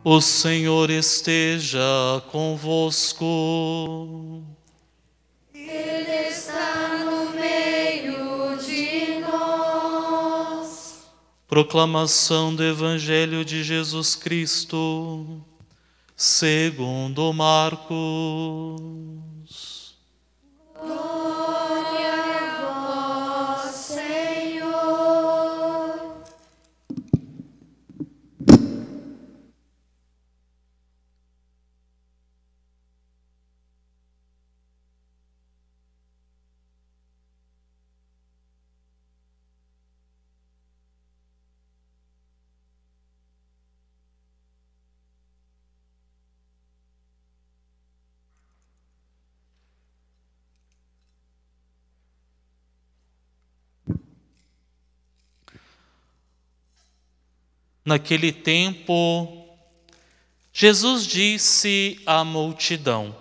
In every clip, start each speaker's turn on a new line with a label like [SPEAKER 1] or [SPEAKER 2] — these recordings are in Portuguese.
[SPEAKER 1] O Senhor esteja convosco.
[SPEAKER 2] Ele está no meio de nós.
[SPEAKER 1] Proclamação do Evangelho de Jesus Cristo, segundo Marcos.
[SPEAKER 2] Glória a vós, Senhor.
[SPEAKER 1] Naquele tempo, Jesus disse à multidão: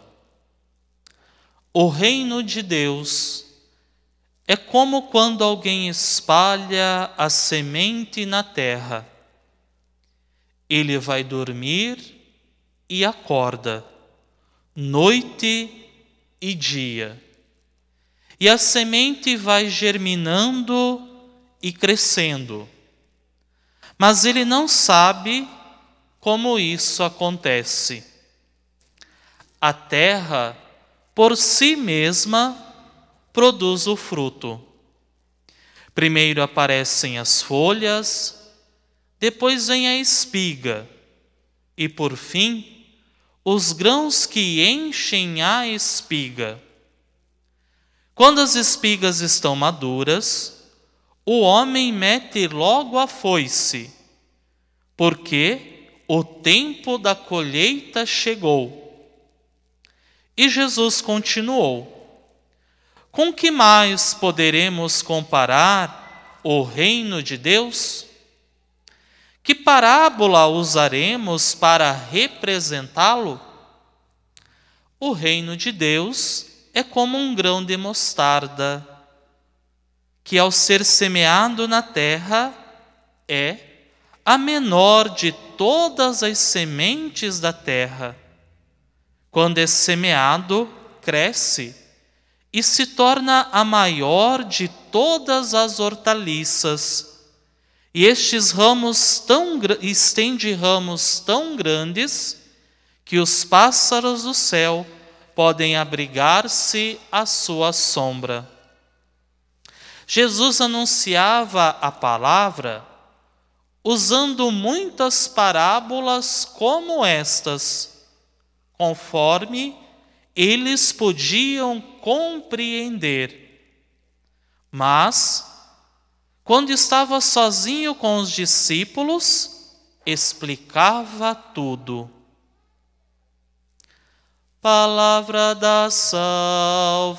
[SPEAKER 1] O reino de Deus é como quando alguém espalha a semente na terra. Ele vai dormir e acorda, noite e dia. E a semente vai germinando e crescendo. Mas ele não sabe como isso acontece. A terra, por si mesma, produz o fruto. Primeiro aparecem as folhas, depois vem a espiga, e por fim, os grãos que enchem a espiga. Quando as espigas estão maduras, o homem mete logo a foice, porque o tempo da colheita chegou. E Jesus continuou: Com que mais poderemos comparar o reino de Deus? Que parábola usaremos para representá-lo? O reino de Deus é como um grão de mostarda, que ao ser semeado na terra é a menor de todas as sementes da terra. Quando é semeado, cresce e se torna a maior de todas as hortaliças. E estes ramos estende ramos tão grandes que os pássaros do céu podem abrigar-se à sua sombra. Jesus anunciava a palavra usando muitas parábolas como estas, conforme eles podiam compreender. Mas, quando estava sozinho com os discípulos, explicava tudo. Palavra da salvação.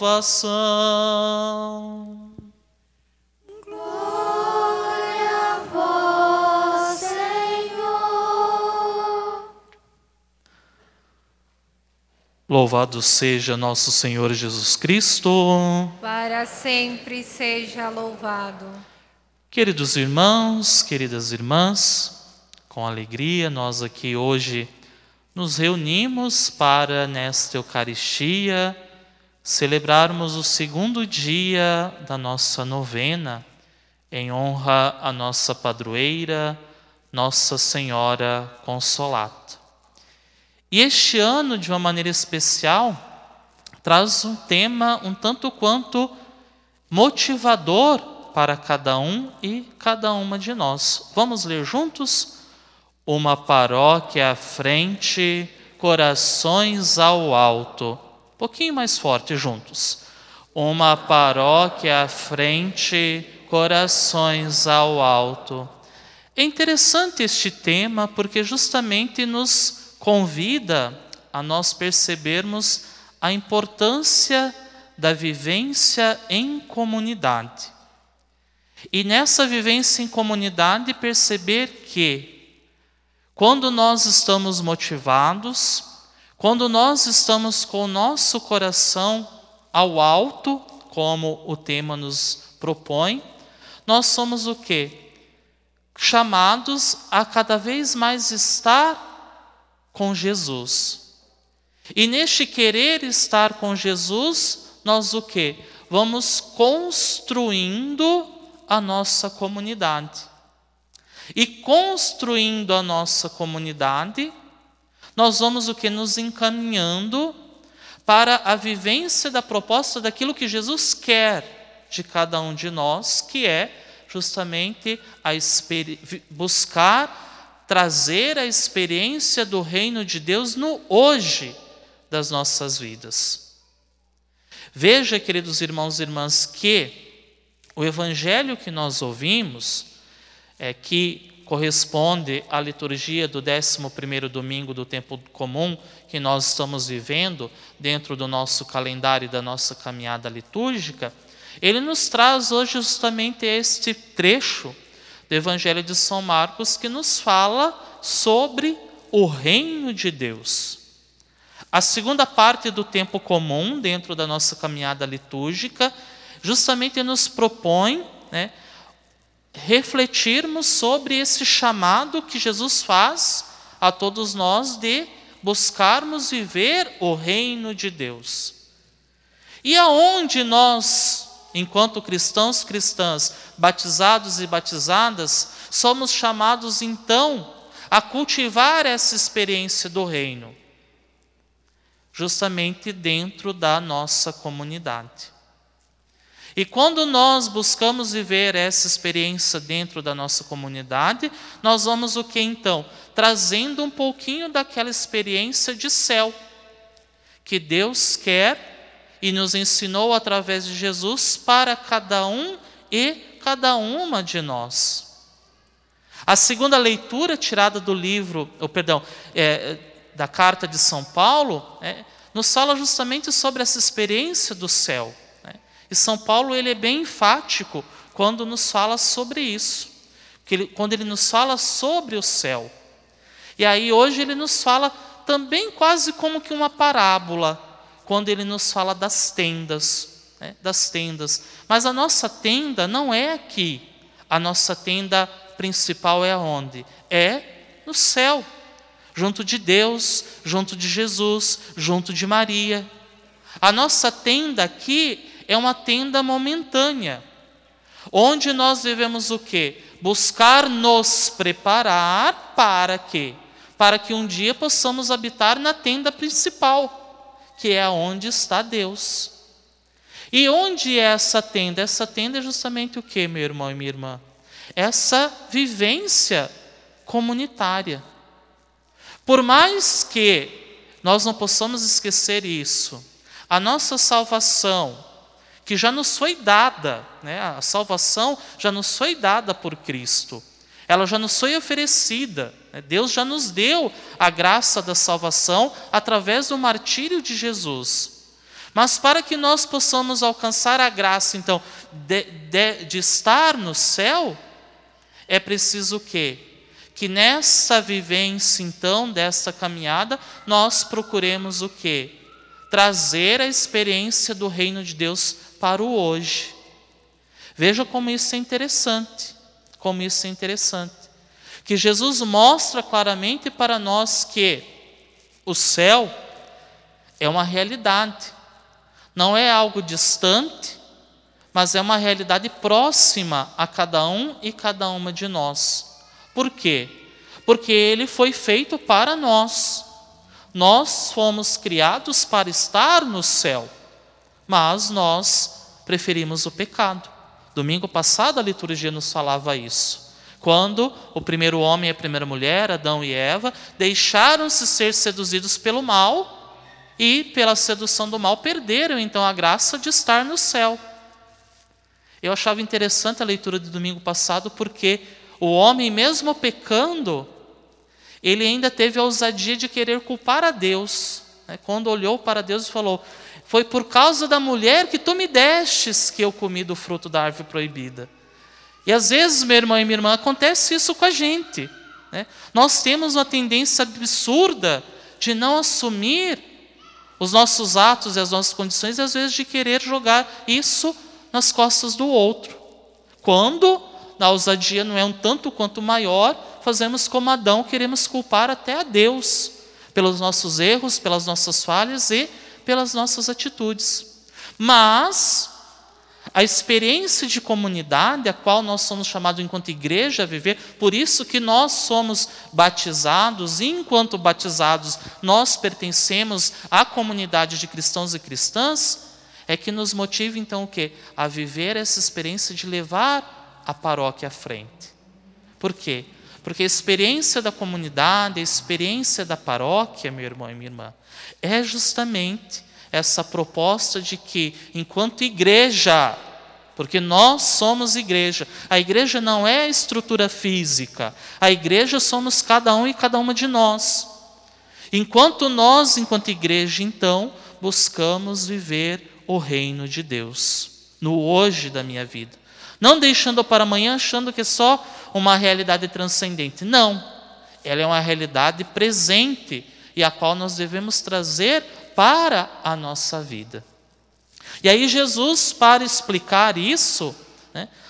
[SPEAKER 1] Louvado seja nosso Senhor Jesus Cristo.
[SPEAKER 2] Para sempre seja louvado.
[SPEAKER 1] Queridos irmãos, queridas irmãs, com alegria nós aqui hoje nos reunimos para, nesta Eucaristia, celebrarmos o segundo dia da nossa novena, em honra à nossa padroeira, Nossa Senhora Consolata. E este ano, de uma maneira especial, traz um tema um tanto quanto motivador para cada um e cada uma de nós. Vamos ler juntos? Uma paróquia à frente, corações ao alto. Um pouquinho mais forte juntos. Uma paróquia à frente, corações ao alto. É interessante este tema porque justamente nos convida a nós percebermos a importância da vivência em comunidade. E nessa vivência em comunidade perceber que quando nós estamos motivados, quando nós estamos com o nosso coração ao alto, como o tema nos propõe, nós somos o quê? Chamados a cada vez mais estar com Jesus. E neste querer estar com Jesus, nós o quê? Vamos construindo a nossa comunidade. E construindo a nossa comunidade, nós vamos o quê? Nos encaminhando para a vivência da proposta daquilo que Jesus quer de cada um de nós, que é justamente buscar trazer a experiência do reino de Deus no hoje das nossas vidas. Veja, queridos irmãos e irmãs, que o evangelho que nós ouvimos, que corresponde à liturgia do 11º domingo do tempo comum que nós estamos vivendo dentro do nosso calendário e da nossa caminhada litúrgica, ele nos traz hoje justamente este trecho do Evangelho de São Marcos que nos fala sobre o reino de Deus. A segunda parte do tempo comum dentro da nossa caminhada litúrgica justamente nos propõe, refletirmos sobre esse chamado que Jesus faz a todos nós de buscarmos viver o reino de Deus. E aonde nós, enquanto cristãos e cristãs, batizados e batizadas, somos chamados então a cultivar essa experiência do reino? Justamente dentro da nossa comunidade. E quando nós buscamos viver essa experiência dentro da nossa comunidade, nós vamos o que então? Trazendo um pouquinho daquela experiência de céu, que Deus quer e nos ensinou através de Jesus para cada um e cada uma de nós. A segunda leitura tirada do livro, da carta de São Paulo, nos fala justamente sobre essa experiência do céu. E São Paulo ele é bem enfático quando nos fala sobre isso, quando ele nos fala sobre o céu. E aí hoje ele nos fala também quase como que uma parábola, quando ele nos fala das tendas. Mas a nossa tenda não é aqui. A nossa tenda principal é aonde? É no céu, junto de Deus, junto de Jesus, junto de Maria. A nossa tenda aqui é uma tenda momentânea, onde nós devemos o quê? Buscar nos preparar para quê? Para que um dia possamos habitar na tenda principal, que é onde está Deus. E onde é essa tenda? Essa tenda é justamente o quê, meu irmão e minha irmã? Essa vivência comunitária. Por mais que nós não possamos esquecer isso, a nossa salvação, que já nos foi dada, a salvação já nos foi dada por Cristo, ela já nos foi oferecida, Deus já nos deu a graça da salvação através do martírio de Jesus. Mas para que nós possamos alcançar a graça, então, de estar no céu, é preciso o quê? Que nessa vivência, então, dessa caminhada, nós procuremos o quê? Trazer a experiência do reino de Deus para o hoje. Veja como isso é interessante, que Jesus mostra claramente para nós que o céu é uma realidade, não é algo distante, mas é uma realidade próxima a cada um e cada uma de nós. Por quê? Porque ele foi feito para nós. Nós fomos criados para estar no céu, mas nós preferimos o pecado. Domingo passado a liturgia nos falava isso. Quando o primeiro homem e a primeira mulher, Adão e Eva, deixaram-se ser seduzidos pelo mal e pela sedução do mal perderam então a graça de estar no céu. Eu achava interessante a leitura de domingo passado porque o homem, mesmo pecando, ele ainda teve a ousadia de querer culpar a Deus. Quando olhou para Deus e falou: foi por causa da mulher que tu me destes que eu comi do fruto da árvore proibida. E às vezes, meu irmão e minha irmã, acontece isso com a gente. Nós temos uma tendência absurda de não assumir os nossos atos e as nossas condições, e às vezes de querer jogar isso nas costas do outro. Quando a ousadia não é um tanto quanto maior, fazemos como Adão, queremos culpar até a Deus pelos nossos erros, pelas nossas falhas e pelas nossas atitudes. Mas a experiência de comunidade, a qual nós somos chamados enquanto igreja a viver, por isso que nós somos batizados, e enquanto batizados nós pertencemos à comunidade de cristãos e cristãs, é que nos motiva então o quê? A viver essa experiência de levar a paróquia à frente. Por quê? Porque a experiência da comunidade, a experiência da paróquia, meu irmão e minha irmã, é justamente essa proposta de que, enquanto igreja, porque nós somos igreja, a igreja não é a estrutura física, a igreja somos cada um e cada uma de nós. Enquanto nós, enquanto igreja, então, buscamos viver o reino de Deus, no hoje da minha vida. Não deixando para amanhã, achando que é só uma realidade transcendente. Não, ela é uma realidade presente e a qual nós devemos trazer para a nossa vida. E aí Jesus, para explicar isso,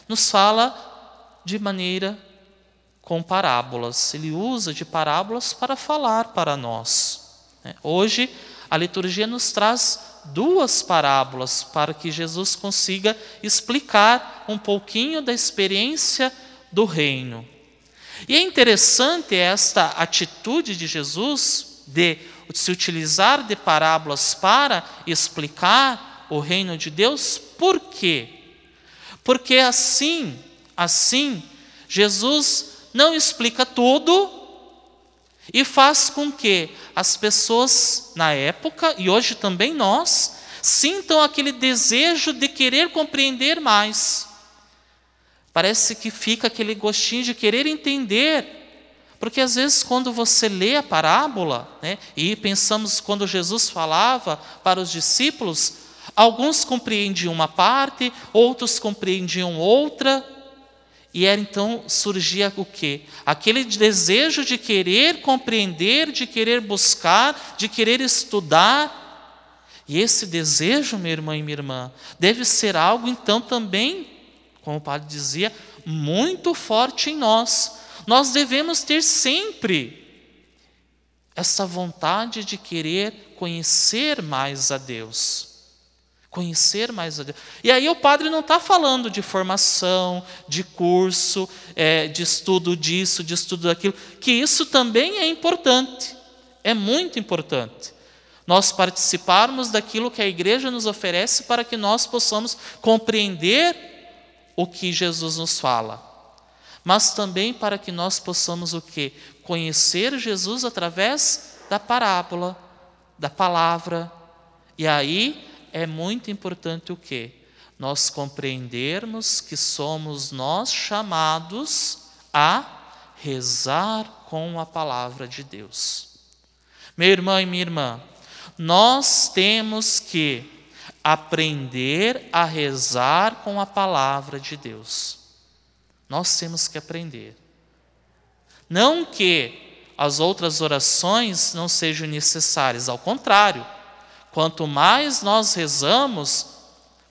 [SPEAKER 1] nos fala de maneira com parábolas. Ele usa de parábolas para falar para nós. Hoje, a liturgia nos traz 2 parábolas para que Jesus consiga explicar um pouquinho da experiência do reino. E é interessante esta atitude de Jesus de se utilizar de parábolas para explicar o reino de Deus. Por quê? Porque assim Jesus não explica tudo e faz com que as pessoas na época, e hoje também nós, sintam aquele desejo de querer compreender mais. Parece que fica aquele gostinho de querer entender. Porque às vezes quando você lê a parábola, e pensamos quando Jesus falava para os discípulos, alguns compreendiam uma parte, outros compreendiam outra, e então surgia o quê? Aquele desejo de querer compreender, de querer buscar, de querer estudar. E esse desejo, meu irmão e minha irmã, deve ser algo então também, como o padre dizia, muito forte em nós. Nós devemos ter sempre essa vontade de querer conhecer mais a Deus. Conhecer mais a Deus. E aí o padre não está falando de formação, de curso, de estudo disso, de estudo daquilo, que isso também é importante, é muito importante. Nós participarmos daquilo que a igreja nos oferece para que nós possamos compreender o que Jesus nos fala. Mas também para que nós possamos o quê? Conhecer Jesus através da parábola, da palavra. E aí é muito importante o quê? Nós compreendermos que somos nós chamados a rezar com a palavra de Deus. Meu irmão e minha irmã, nós temos que aprender a rezar com a palavra de Deus. Nós temos que aprender. Não que as outras orações não sejam necessárias, ao contrário. Quanto mais nós rezamos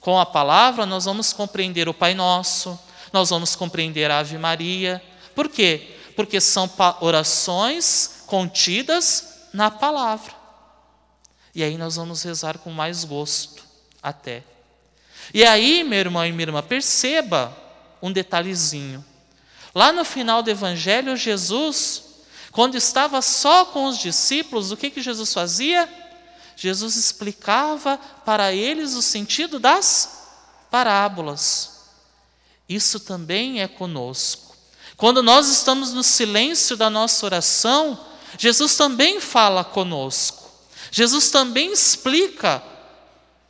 [SPEAKER 1] com a palavra, nós vamos compreender o Pai Nosso, nós vamos compreender a Ave Maria. Por quê? Porque são orações contidas na palavra. E aí nós vamos rezar com mais gosto até. E aí, meu irmão e minha irmã, perceba um detalhezinho. Lá no final do Evangelho, Jesus, quando estava só com os discípulos, o que Jesus fazia? Jesus explicava para eles o sentido das parábolas. Isso também é conosco. Quando nós estamos no silêncio da nossa oração, Jesus também fala conosco. Jesus também explica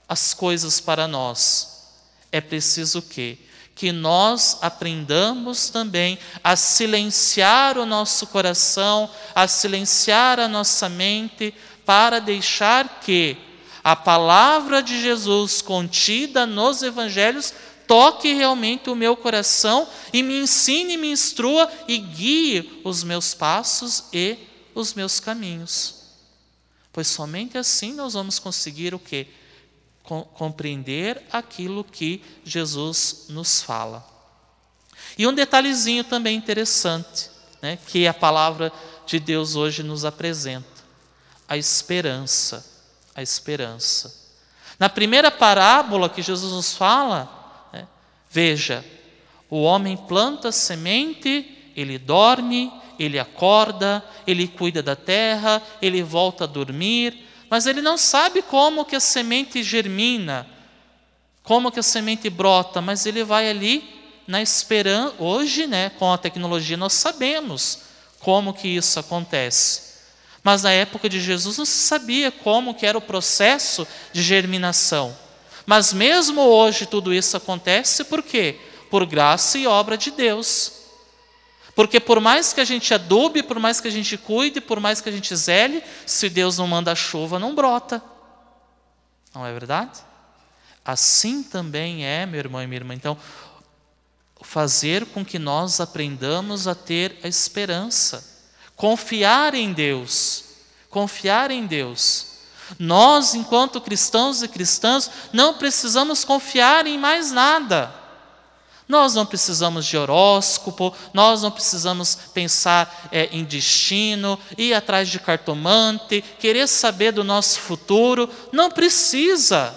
[SPEAKER 1] as coisas para nós. É preciso o quê? Que nós aprendamos também a silenciar o nosso coração, a silenciar a nossa mente, para deixar que a palavra de Jesus contida nos evangelhos toque realmente o meu coração e me ensine, me instrua e guie os meus passos e os meus caminhos. Pois somente assim nós vamos conseguir o quê? Compreender aquilo que Jesus nos fala. E um detalhezinho também interessante, que a palavra de Deus hoje nos apresenta. a esperança. A esperança. Na primeira parábola que Jesus nos fala, veja, o homem planta semente, ele dorme, ele acorda, ele cuida da terra, ele volta a dormir, mas ele não sabe como que a semente germina, como que a semente brota, mas ele vai ali na esperança. Hoje, com a tecnologia, nós sabemos como que isso acontece. Mas na época de Jesus não se sabia como que era o processo de germinação. Mas mesmo hoje tudo isso acontece por quê? Por graça e obra de Deus. Porque por mais que a gente adube, por mais que a gente cuide, por mais que a gente zele, se Deus não manda a chuva, não brota. Não é verdade? Assim também é, meu irmão e minha irmã. Então, fazer com que nós aprendamos a ter a esperança. Confiar em Deus. Confiar em Deus. Nós, enquanto cristãos e cristãs, não precisamos confiar em mais nada. Nós não precisamos de horóscopo, nós não precisamos pensar em destino, ir atrás de cartomante, querer saber do nosso futuro. Não precisa.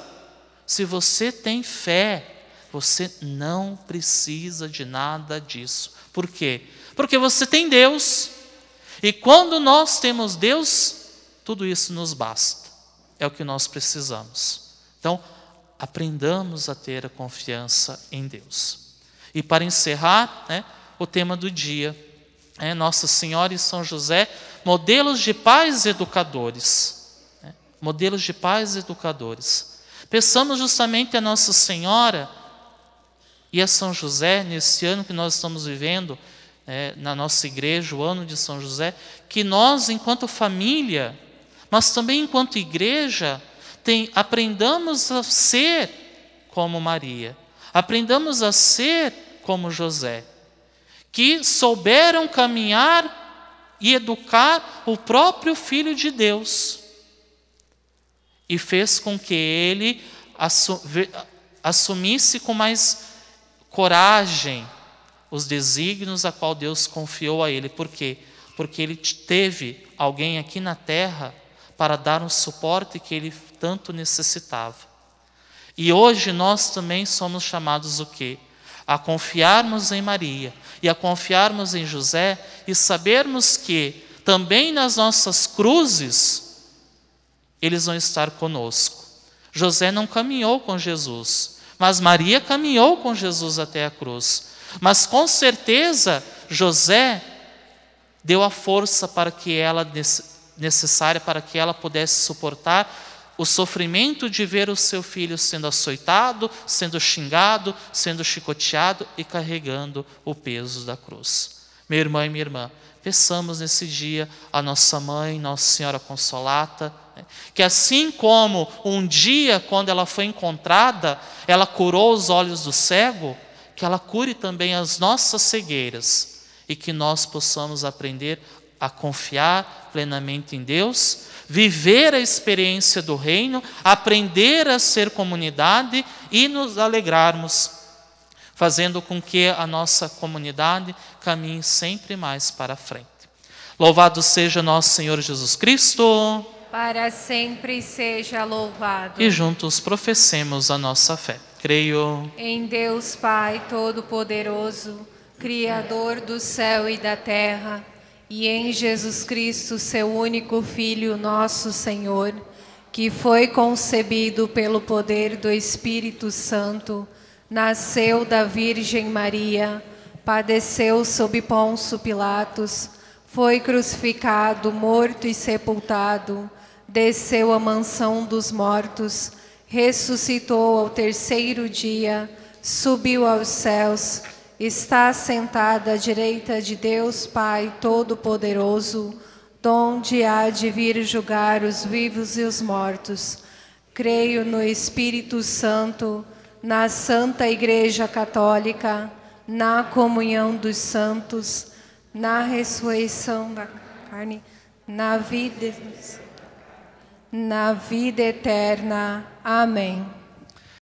[SPEAKER 1] Se você tem fé, você não precisa de nada disso. Por quê? Porque você tem Deus. E quando nós temos Deus, tudo isso nos basta. É o que nós precisamos. Então, aprendamos a ter a confiança em Deus. E para encerrar, o tema do dia, Nossa Senhora e São José, modelos de pais educadores. Modelos de pais educadores. Peçamos justamente a Nossa Senhora e a São José, nesse ano que nós estamos vivendo, na nossa igreja, o ano de São José, que nós, enquanto família, mas também enquanto igreja, aprendamos a ser como Maria, aprendamos a ser como José, que souberam caminhar e educar o próprio Filho de Deus, e fez com que ele assumisse com mais coragem os desígnios a qual Deus confiou a ele. Por quê? Porque ele teve alguém aqui na terra para dar um suporte que ele tanto necessitava. E hoje nós também somos chamados o quê? A confiarmos em Maria e a confiarmos em José e sabermos que também nas nossas cruzes eles vão estar conosco. José não caminhou com Jesus, mas Maria caminhou com Jesus até a cruz. Mas com certeza José deu a força necessária para que ela pudesse suportar o sofrimento de ver o seu filho sendo açoitado, sendo xingado, sendo chicoteado e carregando o peso da cruz. Meu irmão e minha irmã, peçamos nesse dia a nossa mãe, Nossa Senhora Consolata, que assim como um dia, quando ela foi encontrada, ela curou os olhos do cego, que ela cure também as nossas cegueiras e que nós possamos aprender a confiar plenamente em Deus, viver a experiência do reino, aprender a ser comunidade e nos alegrarmos, fazendo com que a nossa comunidade caminhe sempre mais para a frente. Louvado seja nosso Senhor Jesus Cristo.
[SPEAKER 2] Para sempre seja louvado.
[SPEAKER 1] E juntos professemos a nossa fé. Creio
[SPEAKER 2] em Deus Pai Todo-Poderoso, Criador do céu e da terra, e em Jesus Cristo, seu único Filho, nosso Senhor, que foi concebido pelo poder do Espírito Santo, nasceu da Virgem Maria, padeceu sob Pôncio Pilatos, foi crucificado, morto e sepultado, desceu à mansão dos mortos, ressuscitou ao terceiro dia, subiu aos céus, está sentado à direita de Deus Pai Todo-Poderoso, donde há de vir julgar os vivos e os mortos. Creio no Espírito Santo, na Santa Igreja Católica, na comunhão dos santos, na ressurreição da carne, na vida eterna. Amém.